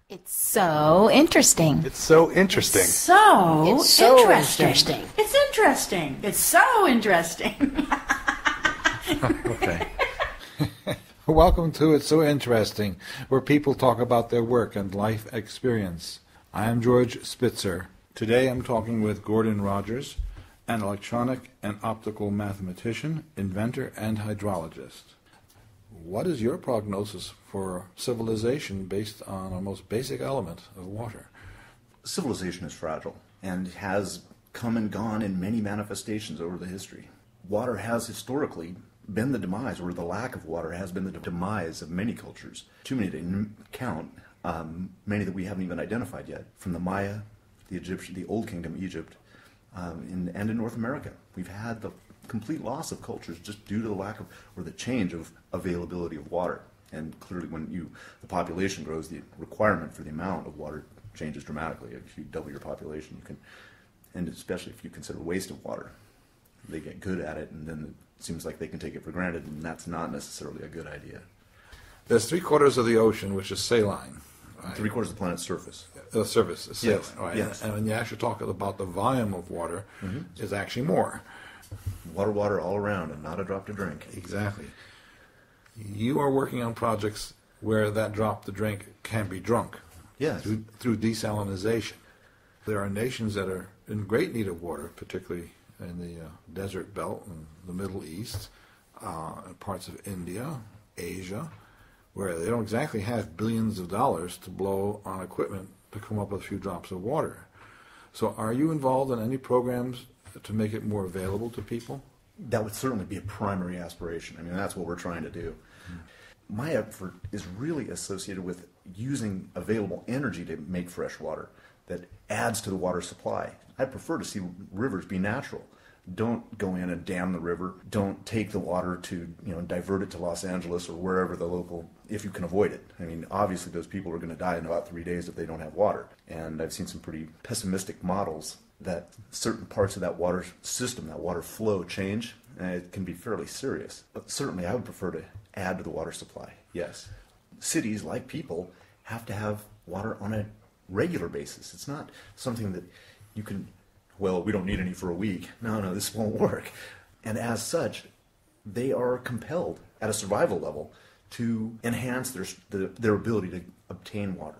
It's so interesting. It's so interesting. It's so interesting. It's interesting. It's so interesting. Okay. Welcome to It's So Interesting, where people talk about their work and life experience. I am George Spitzer. Today I'm talking with Gordon Rogers, an electronic and optical mathematician, inventor, and hydrologist. What is your prognosis for civilization based on a most basic element of water? Civilization is fragile and has come and gone in many manifestations over the history. Water has historically been the demise, or the lack of water has been the demise of many cultures. Too many to count, many that we haven't even identified yet. From the Maya, the Egyptian, the Old Kingdom, Egypt, and in North America. We've had the complete loss of cultures just due to the lack of, or the change of availability of water. And clearly when the population grows, the requirement for the amount of water changes dramatically. If you double your population, you can, and especially if you consider waste of water, they get good at it, and then it seems like they can take it for granted, and that's not necessarily a good idea. There's 3/4 of the ocean, which is saline. Right? 3/4 of the planet's surface. The surface is saline, Yes. right? Yes. And when you actually talk about the volume of water, is actually more. Water all around, and not a drop to drink. Exactly. You are working on projects where that drop to drink can be drunk. Yes. Through desalinization. There are nations that are in great need of water, particularly in the desert belt in the Middle East, parts of India, Asia, where they don't exactly have billions of dollars to blow on equipment to come up with a few drops of water. So are you involved in any programs to make it more available to people? That would certainly be a primary aspiration. I mean, that's what we're trying to do. My effort is really associated with using available energy to make fresh water that adds to the water supply. I prefer to see rivers be natural. Don't go in and dam the river. Don't take the water to, divert it to Los Angeles or wherever the local, if you can avoid it. I mean, obviously those people are going to die in about 3 days if they don't have water. And I've seen some pretty pessimistic models that certain parts of that water system, that water flow change, and it can be fairly serious. But certainly I would prefer to add to the water supply, yes. Cities, like people, have to have water on a regular basis. It's not something that you can, well, we don't need any for a week. No, this won't work. And as such, they are compelled at a survival level to enhance their ability to obtain water.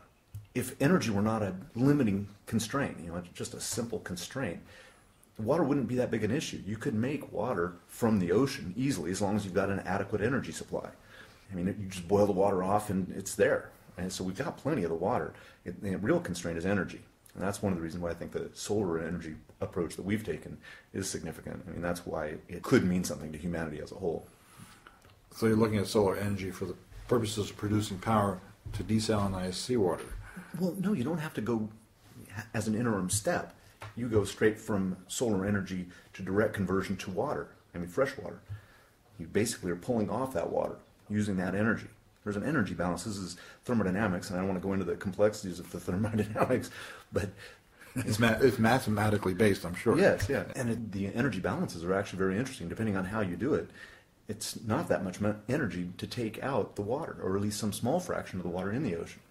If energy were not a limiting constraint, just a simple constraint, water wouldn't be that big an issue. You could make water from the ocean easily as long as you've got an adequate energy supply. I mean, you just boil the water off and it's there. And so we've got plenty of the water. The real constraint is energy. And that's one of the reasons why I think the solar energy approach that we've taken is significant. I mean, that's why it could mean something to humanity as a whole. So you're looking at solar energy for the purposes of producing power to desalinize seawater. Well, no, you don't have to go as an interim step. You go straight from solar energy to direct conversion to water, fresh water. You basically are pulling off that water, using that energy. There's an energy balance. This is thermodynamics, and I don't want to go into the complexities of the thermodynamics, but it's mathematically based, I'm sure. Yes, yeah. And the energy balances are actually very interesting, depending on how you do it. It's not that much energy to take out the water, or at least some small fraction of the water in the ocean.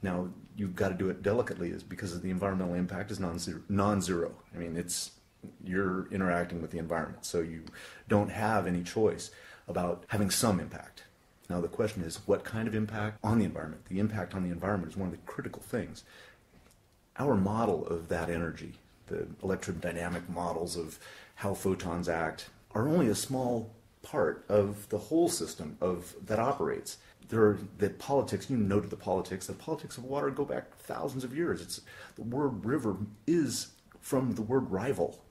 Now, you've got to do it delicately, because the environmental impact is non-zero. I mean, you're interacting with the environment, so you don't have any choice about having some impact. Now, the question is, what kind of impact on the environment? The impact on the environment is one of the critical things. Our model of that energy, the electrodynamic models of how photons act, are only a small part of the whole system that operates. The politics, noted the politics of water go back thousands of years. The word river is from the word rival.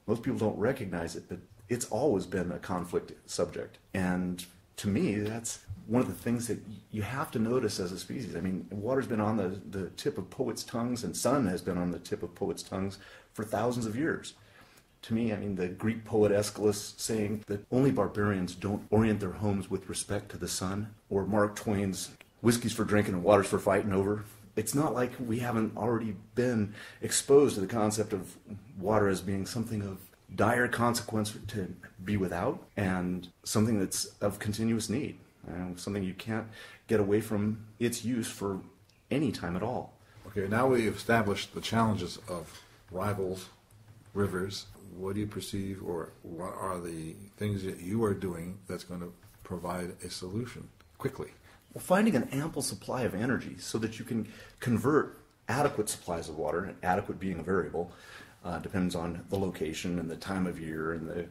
Most people don't recognize it, but it's always been a conflict subject. And to me, that's one of the things that you have to notice as a species. I mean, water's been on the tip of poets' tongues, and sun has been on the tip of poets' tongues for thousands of years. To me, the Greek poet Aeschylus saying that only barbarians don't orient their homes with respect to the sun, or Mark Twain's whiskey's for drinking and water's for fighting over. It's not like we haven't already been exposed to the concept of water as being something of dire consequence to be without, and something that's of continuous need, something you can't get away from its use for any time at all. Okay, now we've established the challenges of rivals, rivers. What do you perceive, or what are the things that you are doing that's going to provide a solution quickly? Well, finding an ample supply of energy so that you can convert adequate supplies of water, and adequate being a variable, depends on the location and the time of year, and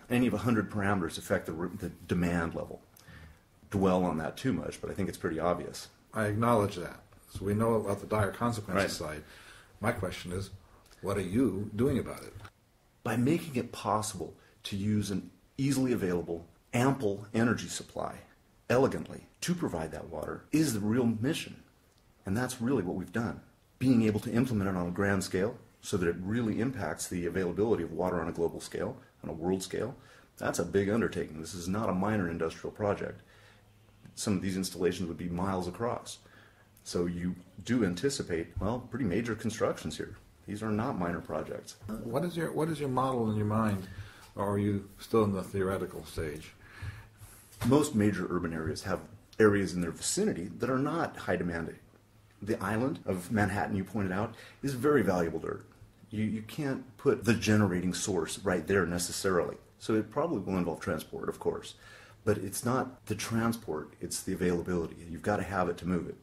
any of 100 parameters affect the demand level. Dwell on that too much, but I think it's pretty obvious. I acknowledge that. So we know about the dire consequences side. My question is, what are you doing about it? By making it possible to use an easily available, ample energy supply elegantly to provide that water is the real mission. And that's really what we've done. Being able to implement it on a grand scale so that it really impacts the availability of water on a global scale, on a world scale, that's a big undertaking. This is not a minor industrial project. Some of these installations would be miles across. So you do anticipate, well, pretty major constructions here. These are not minor projects. What is your model in your mind, or are you still in the theoretical stage? Most major urban areas have areas in their vicinity that are not high demanding. The island of Manhattan, you pointed out, is very valuable dirt. You can't put the generating source right there necessarily. So it probably will involve transport, of course. But it's not the transport, it's the availability. You've got to have it to move it.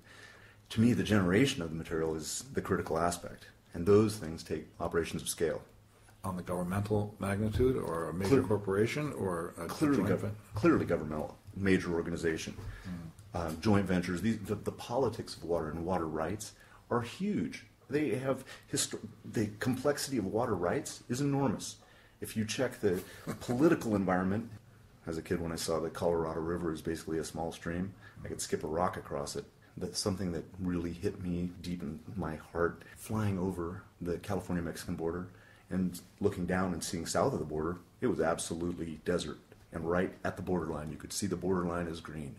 To me, the generation of the material is the critical aspect. And those things take operations of scale. On the governmental magnitude, or a major corporation, or a joint venture? Clearly governmental, major organization. Joint ventures, the politics of water and water rights are huge. They have the complexity of water rights is enormous. If you check the political environment, as a kid when I saw the Colorado River is basically a small stream, I could skip a rock across it. That's something that really hit me deep in my heart. Flying over the California-Mexican border and looking down and seeing south of the border, it was absolutely desert. And right at the borderline, you could see the borderline is green.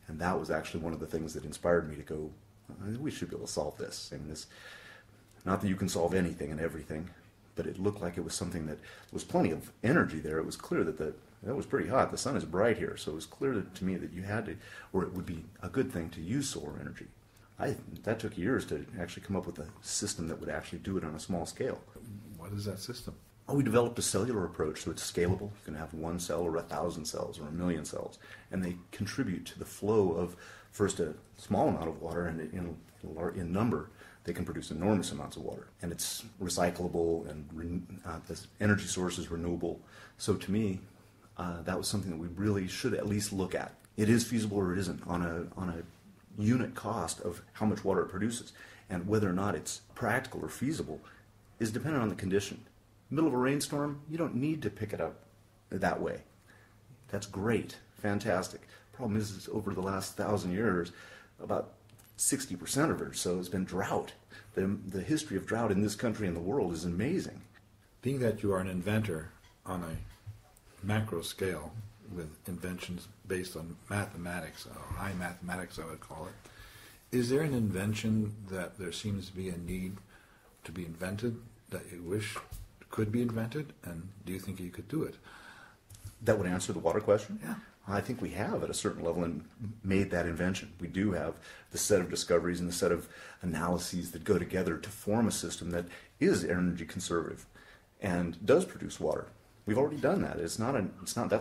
And that was actually one of the things that inspired me to go, we should be able to solve this. I mean, not that you can solve anything and everything, but it looked like it was something that was plenty of energy there. It was clear that that was pretty hot. The sun is bright here, so it was clear to me that you had to, or it would be a good thing to use solar energy. That took years to actually come up with a system that would actually do it on a small scale. What is that system? We developed a cellular approach, so it's scalable. You can have 1 cell or 1,000 cells or 1,000,000 cells, and they contribute to the flow of first a small amount of water, and in number, they can produce enormous amounts of water. And it's recyclable, and the energy source is renewable. So to me, that was something that we really should at least look at. It is feasible or it isn't on a unit cost of how much water it produces. And whether or not it's practical or feasible is dependent on the condition. Middle of a rainstorm, you don't need to pick it up that way. That's great, fantastic. Problem is over the last 1,000 years, about 60% of it or so has been drought. The history of drought in this country and the world is amazing. Being that you are an inventor on a macro scale with inventions based on mathematics, or high mathematics I would call it, is there an invention that there seems to be a need to be invented that you wish could be invented, and do you think you could do it? That would answer the water question? Yeah. I think we have at a certain level and made that invention. We do have the set of discoveries and the set of analyses that go together to form a system that is energy conservative and does produce water. We've already done that. That's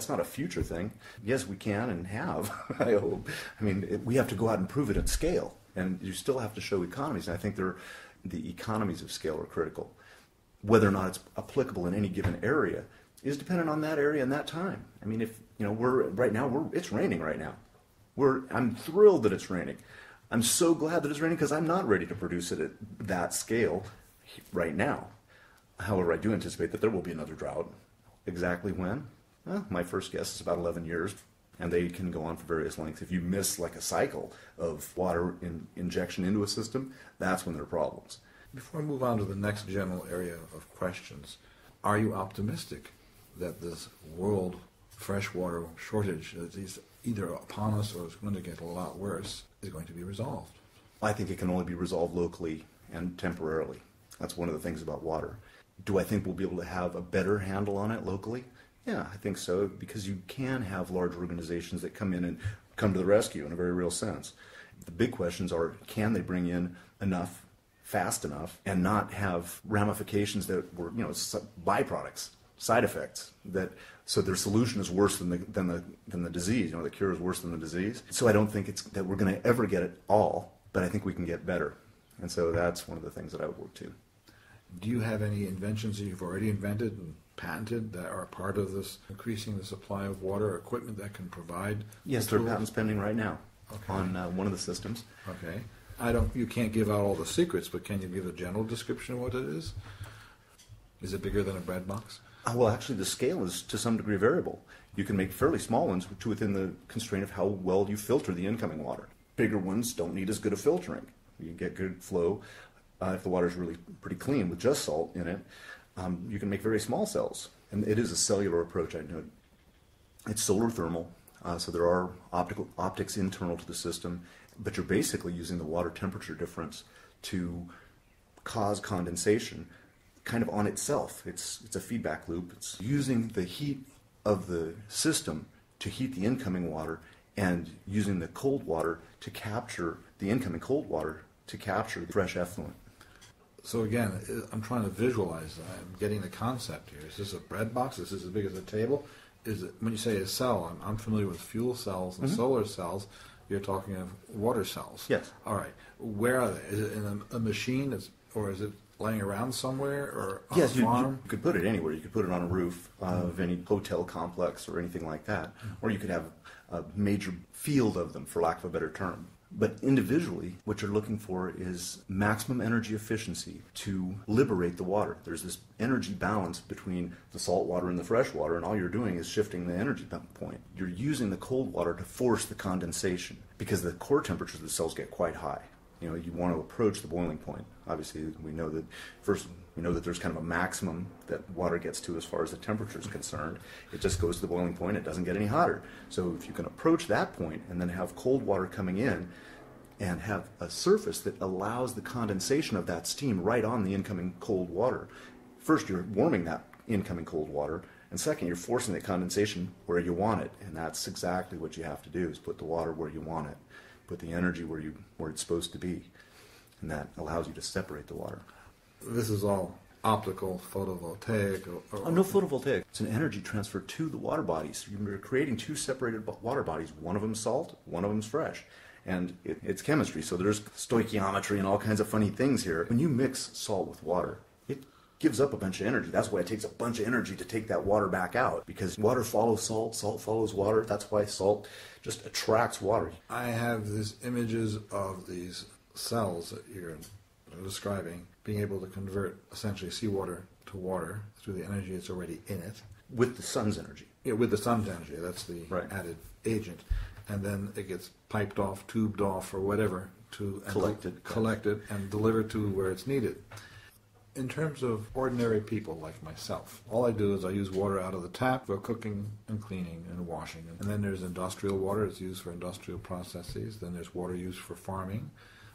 not a future thing. Yes, we can and have, I hope. I mean, we have to go out and prove it at scale, and you still have to show economies, and I think the economies of scale are critical. Whether or not it's applicable in any given area is dependent on that area and that time. I mean, if it's raining right now. I'm thrilled that it's raining. I'm so glad that it's raining because I'm not ready to produce it at that scale right now. However, I do anticipate that there will be another drought. Exactly when? Well, my first guess is about 11 years, and they can go on for various lengths. If you miss like a cycle of water injection into a system, that's when there are problems. Before I move on to the next general area of questions, are you optimistic that this world freshwater shortage that is either upon us or is going to get a lot worse is going to be resolved? I think it can only be resolved locally and temporarily. That's one of the things about water. Do I think we'll be able to have a better handle on it locally? Yeah, I think so, because you can have large organizations that come in and come to the rescue in a very real sense. The big questions are, can they bring in enough, fast enough, and not have ramifications that were, byproducts, side effects, so their solution is worse than the disease. The cure is worse than the disease. So I don't think it's that we're going to ever get it all, but I think we can get better. And so that's one of the things that I would work to. Do you have any inventions that you've already invented and patented that are part of this increasing the supply of water, equipment that can provide? Yes, there are patents pending right now on one of the systems. Okay. You can't give out all the secrets, but can you give a general description of what it is? Is it bigger than a bread box? Well, actually, the scale is to some degree variable. You can make fairly small ones to within the constraint of how well you filter the incoming water. Bigger ones don't need as good a filtering. You get good flow if the water is really pretty clean with just salt in it. You can make very small cells, and it is a cellular approach. I know it's solar thermal, so there are optics internal to the system, but you're basically using the water temperature difference to cause condensation kind of on itself. It's a feedback loop. It's using the heat of the system to heat the incoming water and using the cold water to capture the incoming cold water to capture the fresh effluent. So again, I'm trying to visualize that. I'm getting the concept here. Is this a bread box? Is this as big as a table? Is it, when you say a cell, I'm familiar with fuel cells and solar cells. You're talking of water cells. Yes. All right. Where are they? Is it in a machine, or is it laying around somewhere, or on yes, a farm? You could put it anywhere. You could put it on a roof of any hotel complex or anything like that. Or you could have a major field of them, for lack of a better term. But individually, what you're looking for is maximum energy efficiency to liberate the water. There's this energy balance between the salt water and the fresh water, and all you're doing is shifting the energy point. You're using the cold water to force the condensation because the core temperatures of the cells get quite high. You want to approach the boiling point. Obviously, we know that there's kind of a maximum that water gets to as far as the temperature is concerned. It just goes to the boiling point. It doesn't get any hotter. So if you can approach that point and then have cold water coming in and have a surface that allows the condensation of that steam right on the incoming cold water, first you're warming that incoming cold water, and second, you're forcing the condensation where you want it. And that's exactly what you have to do, is put the water where you want it. Put the energy where it's supposed to be, and that allows you to separate the water. This is all optical, photovoltaic? No photovoltaic. It's an energy transfer to the water bodies. You're creating two separated water bodies. One of them's salt, one of them's fresh. And it's chemistry, so there's stoichiometry and all kinds of funny things here. When you mix salt with water, it gives up a bunch of energy. That's why it takes a bunch of energy to take that water back out, because water follows salt, salt follows water. That's why salt just attracts water. I have these images of these cells that you're describing being able to convert essentially seawater to water through the energy that's already in it. With the sun's energy. Yeah, with the sun's energy. That's the added agent. And then it gets piped off, tubed off, or whatever, collected and delivered to where it's needed. In terms of ordinary people like myself, all I do is I use water out of the tap for cooking and cleaning and washing. And then there's industrial water. It's used for industrial processes. Then there's water used for farming.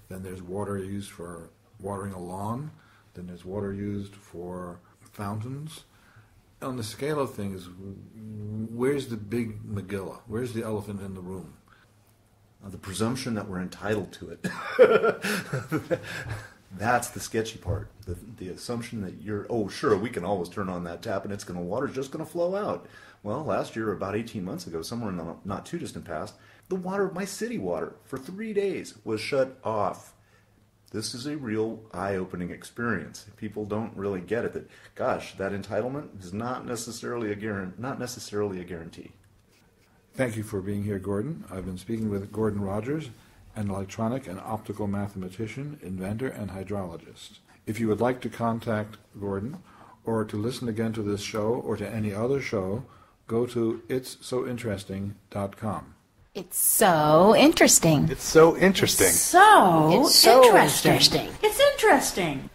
Then there's water used for watering a lawn. Then there's water used for fountains. On the scale of things, where's the big Megillah? Where's the elephant in the room? The presumption that we're entitled to it. That's the sketchy part. The assumption that sure, we can always turn on that tap and water's just going to flow out. Well, last year, about 18 months ago, somewhere in the not too distant past, the water, my city water, for 3 days was shut off. This is a real eye-opening experience. People don't really get it. That, gosh, that entitlement is not necessarily a guarantee. Thank you for being here, Gordon. I've been speaking with Gordon Rogers, an electronic and optical mathematician, inventor, and hydrologist. If you would like to contact Gordon, or to listen again to this show or to any other show, go to itssointeresting.com. It's so interesting. It's so interesting. So It's so interesting. interesting. It's interesting.